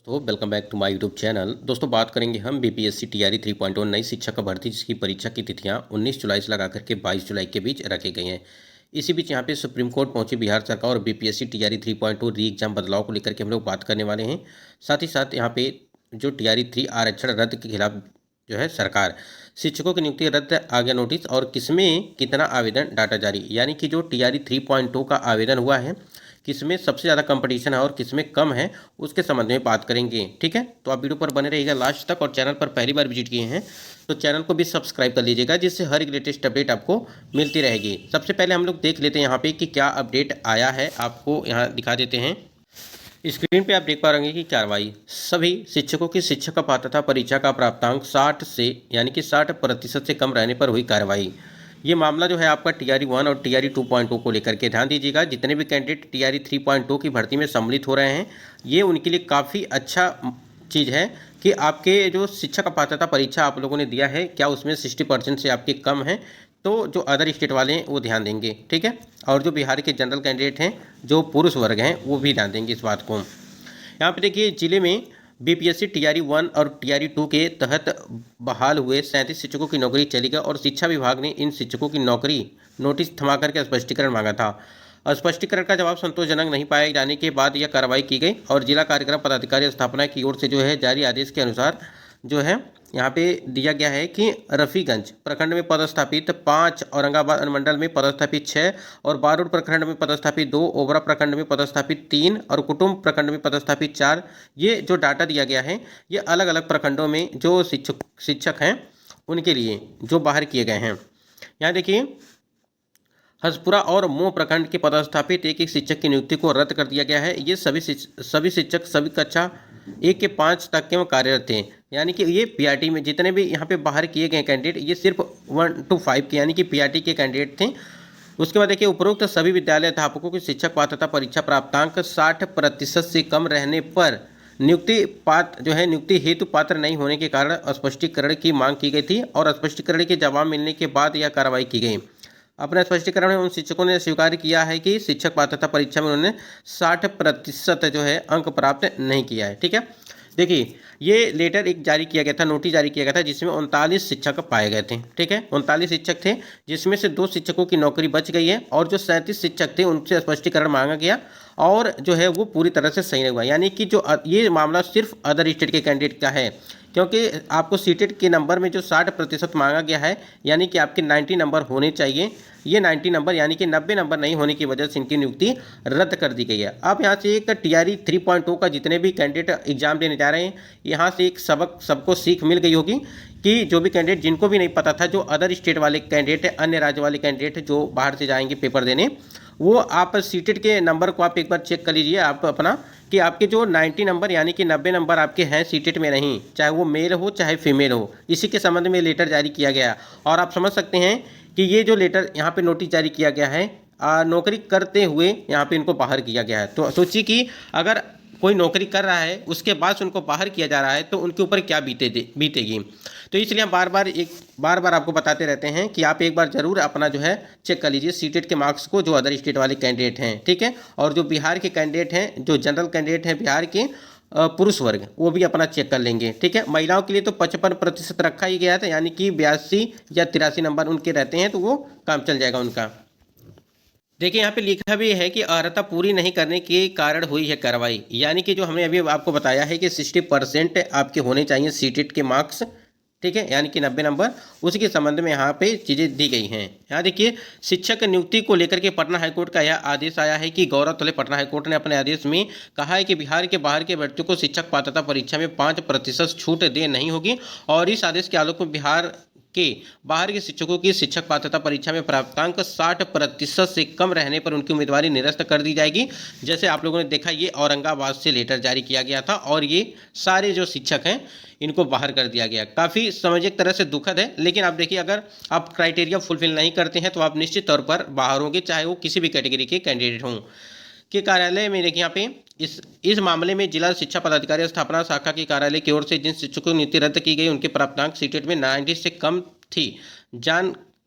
तो welcome back to my YouTube channel. दोस्तों बात करेंगे हम बीपीएससी टीआरई 3.0 नई शिक्षक भर्ती, जिसकी परीक्षा की तिथियां 19 जुलाई से लगा करके 22 जुलाई के बीच रखी गई हैं। इसी बीच यहां पे सुप्रीम कोर्ट पहुंची बिहार सरकार और बीपीएससी टीआरई 3.0 री एग्जाम बदलाव को लेकर के हम लोग बात करने वाले हैं। साथ ही साथ यहाँ पे जो टीआरई 3 आरक्षण रद्द के खिलाफ जो है सरकार शिक्षकों की नियुक्ति रद्द आ गया नोटिस, और किसमें कितना आवेदन डाटा जारी, यानी कि जो टीआरई 3.0 का आवेदन हुआ है किसमें सबसे ज़्यादा कंपटीशन है और किसमें कम है, उसके संबंध में बात करेंगे। ठीक है, तो आप वीडियो पर बने रहिएगा लास्ट तक, और चैनल पर पहली बार विजिट किए हैं तो चैनल को भी सब्सक्राइब कर लीजिएगा, जिससे हर एक लेटेस्ट अपडेट आपको मिलती रहेगी। सबसे पहले हम लोग देख लेते हैं यहाँ पे कि क्या अपडेट आया है, आपको यहाँ दिखा देते हैं। स्क्रीन पे आप देख पा रहे हैं कि कार्रवाई सभी शिक्षकों की शिक्षक पात्रता परीक्षा का प्राप्तांक 60 से यानी कि 60% से कम रहने पर हुई कार्रवाई। ये मामला जो है आपका टीआरई 1 और टीआरई 2.0 को लेकर के ध्यान दीजिएगा। जितने भी कैंडिडेट टीआरई 3.0 की भर्ती में सम्मिलित हो रहे हैं, ये उनके लिए काफ़ी अच्छा चीज़ है कि आपके जो शिक्षक पात्रता परीक्षा आप लोगों ने दिया है, क्या उसमें 60% से आपके कम है, तो जो अदर स्टेट वाले हैं वो ध्यान देंगे। ठीक है, और जो बिहार के जनरल कैंडिडेट हैं, जो पुरुष वर्ग हैं, वो भी ध्यान देंगे इस बात को। यहाँ पे देखिए, जिले में बीपीएससी टीआरई 1 और टीआरई 2 के तहत बहाल हुए 37 शिक्षकों की नौकरी चली गई, और शिक्षा विभाग ने इन शिक्षकों की नौकरी नोटिस थमा करके स्पष्टीकरण मांगा था। स्पष्टीकरण का जवाब संतोषजनक नहीं पाए जाने के बाद यह कार्रवाई की गई, और जिला कार्यक्रम पदाधिकारी स्थापना की ओर से जो है जारी आदेश के अनुसार जो है यहाँ पे दिया गया है कि रफ़ीगंज प्रखंड में पदस्थापित 5, औरंगाबाद अनुमंडल में पदस्थापित 6, और बारूद प्रखंड में पदस्थापित 2, ओबरा प्रखंड में पदस्थापित 3 और कुटुंब प्रखंड में पदस्थापित 4। ये जो डाटा दिया गया है, ये अलग अलग प्रखंडों में जो शिक्षक हैं उनके लिए जो बाहर किए गए हैं। यहाँ देखिए, हसपुरा और मोह प्रखंड के पदस्थापित एक शिक्षक की नियुक्ति को रद्द कर दिया गया है। ये सभी शिक्षक सभी कक्षा 1 के 5 तक के कार्यरत थे, यानी कि ये पीआरटी में जितने भी यहाँ पे बाहर किए गए कैंडिडेट, ये सिर्फ 1 to 5 के यानी कि पीआरटी के कैंडिडेट थे। उसके बाद देखिए, उपरोक्त सभी विद्यालय अध्यापकों की शिक्षक पात्रता परीक्षा प्राप्तांक 60% से कम रहने पर नियुक्ति हेतु पात्र नहीं होने के कारण स्पष्टीकरण की मांग की गई थी, और स्पष्टीकरण के जवाब मिलने के बाद यह कार्रवाई की गई। अपने स्पष्टीकरण में उन शिक्षकों ने स्वीकार किया है कि शिक्षक पात्रता परीक्षा में उन्होंने 60% जो है अंक प्राप्त नहीं किया है। ठीक है, देखिए, ये लेटर एक जारी किया गया था, नोटिस जारी किया गया था, जिसमें 39 शिक्षक पाए गए थे। ठीक है, 39 शिक्षक थे, जिसमें से 2 शिक्षकों की नौकरी बच गई है, और जो 37 शिक्षक थे उनसे स्पष्टीकरण मांगा गया, और जो है वो पूरी तरह से सही नहीं हुआ। यानी कि जो ये मामला सिर्फ अदर स्टेट के कैंडिडेट का है, क्योंकि आपको सीटेट के नंबर में जो 60% मांगा गया है, यानी कि आपके 90 नंबर होने चाहिए। ये 90 नंबर यानी कि 90 नंबर नहीं होने की वजह से इनकी नियुक्ति रद्द कर दी गई है। अब यहाँ से एक टीआरई 3.0 का जितने भी कैंडिडेट एग्जाम देने जा रहे हैं, यहाँ से एक सबक सबको सीख मिल गई होगी कि जो भी कैंडिडेट, जिनको भी नहीं पता था, जो अदर स्टेट वाले कैंडिडेट है, अन्य राज्य वाले कैंडिडेट जो बाहर से जाएंगे पेपर देने, वो आप सीटेट के नंबर को आप एक बार चेक कर लीजिए आप अपना, कि आपके जो 90 नंबर यानी कि 90 नंबर आपके हैं सीटेट में नहीं, चाहे वो मेल हो चाहे फीमेल हो। इसी के संबंध में लेटर जारी किया गया, और आप समझ सकते हैं कि ये जो लेटर यहाँ पे नोटिस जारी किया गया है, नौकरी करते हुए यहाँ पे इनको बाहर किया गया है। तो सोचिए कि अगर कोई नौकरी कर रहा है, उसके बाद उनको बाहर किया जा रहा है, तो उनके ऊपर क्या बीतेगी। तो इसलिए हम बार बार आपको बताते रहते हैं कि आप एक बार ज़रूर अपना जो है चेक कर लीजिए सीटेट के मार्क्स को, जो अदर स्टेट वाले कैंडिडेट हैं। ठीक है, और जो बिहार के कैंडिडेट हैं, जो जनरल कैंडिडेट हैं बिहार के पुरुष वर्ग, वो भी अपना चेक कर लेंगे। ठीक है, महिलाओं के लिए तो 55% रखा ही गया था, यानी कि 82 या 83 नंबर उनके रहते हैं, तो वो काम चल जाएगा उनका। देखिए, यहाँ पे लिखा भी है कि अर्हता पूरी नहीं करने के कारण हुई है कार्रवाई, यानी कि जो हमने अभी आपको बताया है कि 60% आपके होने चाहिए सीटेट के मार्क्स। ठीक है, यानी कि 90 नंबर, उसी के संबंध में यहाँ पे चीज़ें दी गई हैं। यहाँ देखिए, शिक्षक नियुक्ति को लेकर के पटना हाईकोर्ट का यह आदेश आया है कि गौरव तले पटना हाईकोर्ट ने अपने आदेश में कहा है कि बिहार के बाहर के व्यक्तियों को शिक्षक पात्रता परीक्षा में 5% छूट दे नहीं होगी, और इस आदेश के आलोक में बिहार के बाहर के शिक्षकों की शिक्षक पात्रता परीक्षा में प्राप्तांक 60% से कम रहने पर उनकी उम्मीदवारी निरस्त कर दी जाएगी। जैसे आप लोगों ने देखा, ये औरंगाबाद से लेटर जारी किया गया था, और ये सारे जो शिक्षक हैं इनको बाहर कर दिया गया। काफ़ी समझ एक तरह से दुखद है, लेकिन आप देखिए, अगर आप क्राइटेरिया फुलफिल नहीं करते हैं तो आप निश्चित तौर पर बाहर होंगे, चाहे वो किसी भी कैटेगरी के कैंडिडेट हों। के कार्यालय में देखिए, यहाँ पे इस मामले में जिला शिक्षा पदाधिकारी स्थापना शाखा के कार्यालय की ओर से जिन शिक्षकों की नियुक्ति रद्द की गई, उनके प्राप्तांक सीटेट में 90 से कम थी।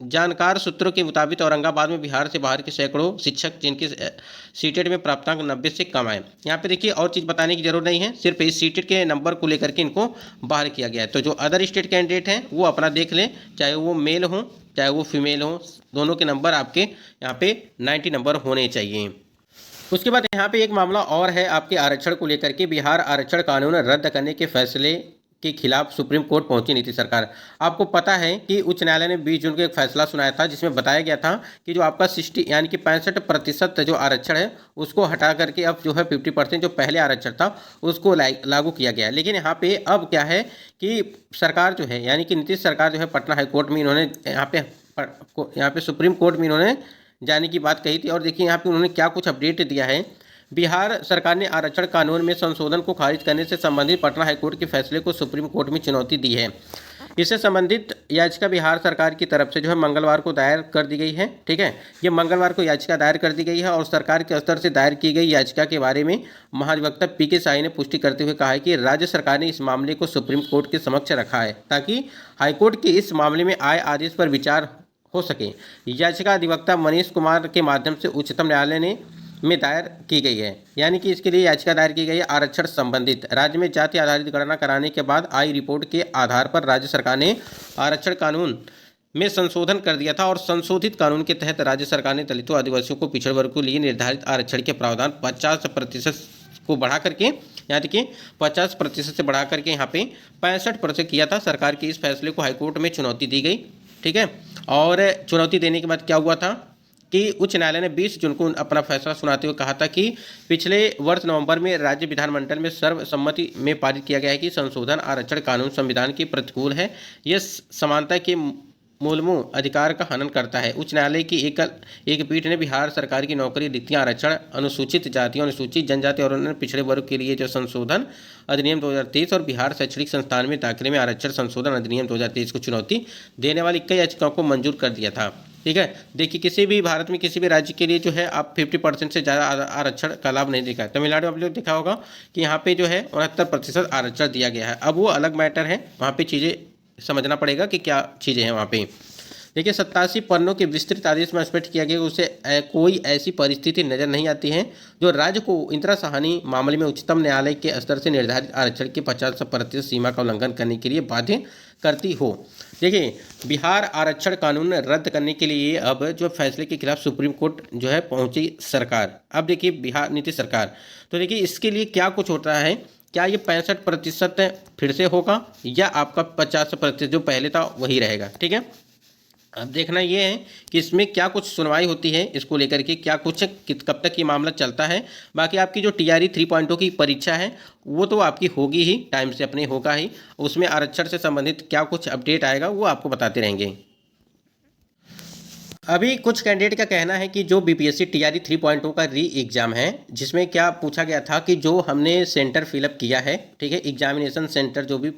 जानकार सूत्रों के मुताबिक औरंगाबाद में बिहार से बाहर के सैकड़ों शिक्षक जिनके सीटेट में प्राप्तांक 90 से कम आए। यहाँ पे देखिए और चीज़ बताने की जरूरत नहीं है, सिर्फ इस सीटेट के नंबर को लेकर के इनको बाहर किया गया है। तो जो अदर स्टेट कैंडिडेट हैं वो अपना देख लें, चाहे वो मेल हों चाहे वो फीमेल हों, दोनों के नंबर आपके यहाँ पे 90 नंबर होने चाहिए। उसके बाद यहाँ पे एक मामला और है आपके आरक्षण को लेकर के। बिहार आरक्षण कानून रद्द करने के फैसले के खिलाफ सुप्रीम कोर्ट पहुंची नीतीश सरकार। आपको पता है कि उच्च न्यायालय ने 20 जून को एक फैसला सुनाया था जिसमें बताया गया था कि जो आपका 60 यानी कि 65% जो आरक्षण है उसको हटा करके अब जो है 50% जो पहले आरक्षण था उसको लागू किया गया। लेकिन यहाँ पे अब क्या है कि सरकार जो है यानी कि नीतीश सरकार जो है पटना हाईकोर्ट में इन्होंने यहाँ पे सुप्रीम कोर्ट में इन्होंने जाने की बात कही थी। और देखिए यहाँ पे उन्होंने क्या कुछ अपडेट दिया है। बिहार सरकार ने आरक्षण कानून में संशोधन को खारिज करने से संबंधित पटना हाईकोर्ट के फैसले को सुप्रीम कोर्ट में चुनौती दी है। इससे संबंधित याचिका बिहार सरकार की तरफ से जो है मंगलवार को दायर कर दी गई है। ठीक है, ये मंगलवार को याचिका दायर कर दी गई है और सरकार के स्तर से दायर की गई याचिका के बारे में महाधिवक्ता पीके साई ने पुष्टि करते हुए कहा है कि राज्य सरकार ने इस मामले को सुप्रीम कोर्ट के समक्ष रखा है ताकि हाईकोर्ट के इस मामले में आए आदेश पर विचार हो सके। याचिका अधिवक्ता मनीष कुमार के माध्यम से उच्चतम न्यायालय में दायर की गई है। यानी कि इसके लिए याचिका दायर की गई है आरक्षण संबंधित राज्य में जाति आधारित गणना कराने के बाद आई रिपोर्ट के आधार पर राज्य सरकार ने आरक्षण कानून में संशोधन कर दिया था और संशोधित कानून के तहत राज्य सरकार ने दलितों आदिवासियों को पिछड़े वर्ग के लिए निर्धारित आरक्षण के प्रावधान 50% को बढ़ा करके यहाँ देखिए 50% से बढ़ा करके यहाँ पे 65% किया था। सरकार के इस फैसले को हाईकोर्ट में चुनौती दी गई। ठीक है, और चुनौती देने के बाद क्या हुआ था कि उच्च न्यायालय ने 20 जून को अपना फैसला सुनाते हुए कहा था कि पिछले वर्ष नवंबर में राज्य विधानमंडल में सर्वसम्मति में पारित किया गया है कि संशोधन आरक्षण कानून संविधान के प्रतिकूल है, यह समानता के मूलभूत अधिकार का हनन करता है। उच्च न्यायालय की एक पीठ ने बिहार सरकार की नौकरी रिक्तियां आरक्षण अनुसूचित जातियों अनुसूचित जनजाति और अन्य पिछड़े वर्ग के लिए जो संशोधन अधिनियम 2023 और बिहार शैक्षणिक संस्थान में दाखिले में आरक्षण संशोधन अधिनियम 2023 को चुनौती देने वाली कई याचिकाओं को मंजूर कर दिया था। ठीक है, देखिए किसी भी भारत में किसी भी राज्य के लिए जो है आप 50% से ज़्यादा आरक्षण का लाभ नहीं देखा है। तमिलनाडु में आप लोग देखा होगा कि यहाँ पे जो है 69% आरक्षण दिया गया है। अब वो अलग मैटर है, वहाँ पे चीज़ें समझना पड़ेगा कि क्या चीज़ें हैं वहाँ पे। देखिए 87 पन्नों के विस्तृत आदेश में स्पष्ट किया गया उसे कोई ऐसी परिस्थिति नजर नहीं आती है जो राज्य को इंदिरा साहनी मामले में उच्चतम न्यायालय के स्तर से निर्धारित आरक्षण की 50% सीमा का उल्लंघन करने के लिए बाध्य करती हो। देखिए बिहार आरक्षण कानून रद्द करने के लिए अब जो फैसले के खिलाफ सुप्रीम कोर्ट जो है पहुंची सरकार। अब देखिए बिहार नीतीश सरकार, तो देखिए इसके लिए क्या कुछ होता है, क्या ये 65% फिर से होगा या आपका 50% जो पहले था वही रहेगा। ठीक है, अब देखना ये है कि इसमें क्या कुछ सुनवाई होती है, इसको लेकर के क्या कुछ कब तक ये मामला चलता है। बाकी आपकी जो TRE 3.0 की परीक्षा है वो तो आपकी होगी ही, टाइम से अपने होगा ही, उसमें आरक्षण से संबंधित क्या कुछ अपडेट आएगा वो आपको बताते रहेंगे। अभी कुछ कैंडिडेट का कहना है कि जो BPSC TRE 3.0 का री एग्ज़ाम है जिसमें क्या पूछा गया था कि जो हमने सेंटर फिलअप किया है, ठीक है, एग्जामिनेशन सेंटर जो भी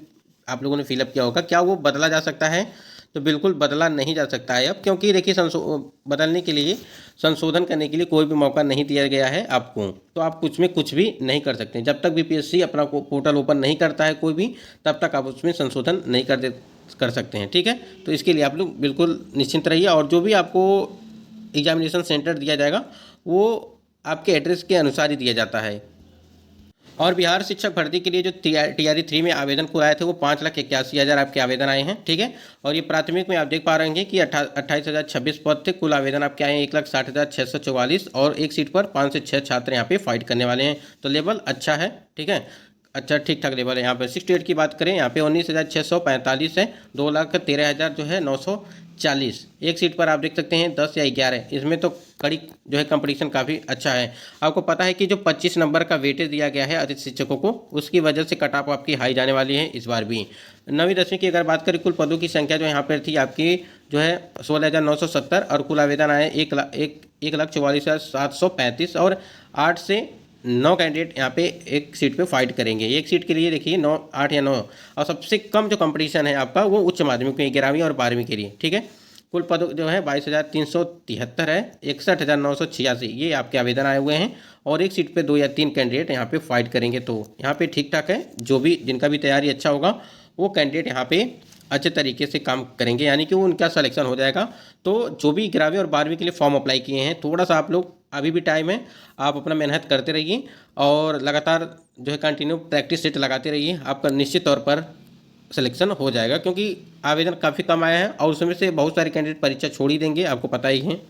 आप लोगों ने फिलअप किया होगा, क्या वो बदला जा सकता है? तो बिल्कुल बदला नहीं जा सकता है अब, क्योंकि देखिए बदलने के लिए संशोधन करने के लिए कोई भी मौका नहीं दिया गया है आपको, तो आप कुछ भी नहीं कर सकते। जब तक BPSC अपना पोर्टल ओपन नहीं करता है कोई भी, तब तक आप उसमें संशोधन नहीं कर सकते हैं। ठीक है, तो इसके लिए आप लोग बिल्कुल निश्चिंत रहिए और जो भी आपको एग्जामिनेशन सेंटर दिया जाएगा वो आपके एड्रेस के अनुसार ही दिया जाता है। और बिहार शिक्षक भर्ती के लिए जो TRE 3 में आवेदन को आए थे वो 5,81,000 आपके आवेदन आए हैं। ठीक है, और ये प्राथमिक में आप देख पा रहे हैं कि 28,026 पद थे, कुल आवेदन आपके आए हैं 1,60,644 और एक सीट पर 5 से 6 छात्र यहाँ पे फाइट करने वाले हैं। तो लेवल अच्छा है। ठीक है, अच्छा ठीक ठाक लेवल है। यहाँ पे 68 की बात करें यहाँ पे 19,645 है, 2,13,000 जो है 940। एक सीट पर आप देख सकते हैं 10 या 11, इसमें तो कड़ी जो है कंपटीशन काफ़ी अच्छा है। आपको पता है कि जो 25 नंबर का वेटेज दिया गया है अतिथि शिक्षकों को, उसकी वजह से कट ऑफ आपकी हाई जाने वाली है इस बार भी। 9वीं 10वीं की अगर बात करें कुल पदों की संख्या जो यहाँ पर थी आपकी जो है 16,970 और कुल आवेदन आए 1,44,735 और 8 से 9 कैंडिडेट यहाँ पे एक सीट पे फाइट करेंगे। एक सीट के लिए देखिए 9, 8 या 9, और सबसे कम जो कंपटीशन है आपका वो उच्च माध्यमिक में 11वीं और 12वीं के लिए। ठीक है, कुल पद जो है 22,373 है, 61,986 ये आपके आवेदन आए हुए हैं और एक सीट पे 2 या 3 कैंडिडेट यहाँ पे फाइट करेंगे। तो यहाँ पे ठीक ठाक है, जो भी जिनका भी तैयारी अच्छा होगा वो कैंडिडेट यहाँ पे अच्छे तरीके से काम करेंगे, यानी कि उनका सिलेक्शन हो जाएगा। तो जो भी 11वीं और 12वीं के लिए फॉर्म अप्लाई किए हैं, थोड़ा सा आप लोग अभी भी टाइम है, आप अपना मेहनत करते रहिए और लगातार जो है कंटिन्यू प्रैक्टिस सेट लगाते रहिए। आपका निश्चित तौर पर सिलेक्शन हो जाएगा, क्योंकि आवेदन काफ़ी कम आया है और उसमें से बहुत सारे कैंडिडेट परीक्षा छोड़ ही देंगे, आपको पता ही है।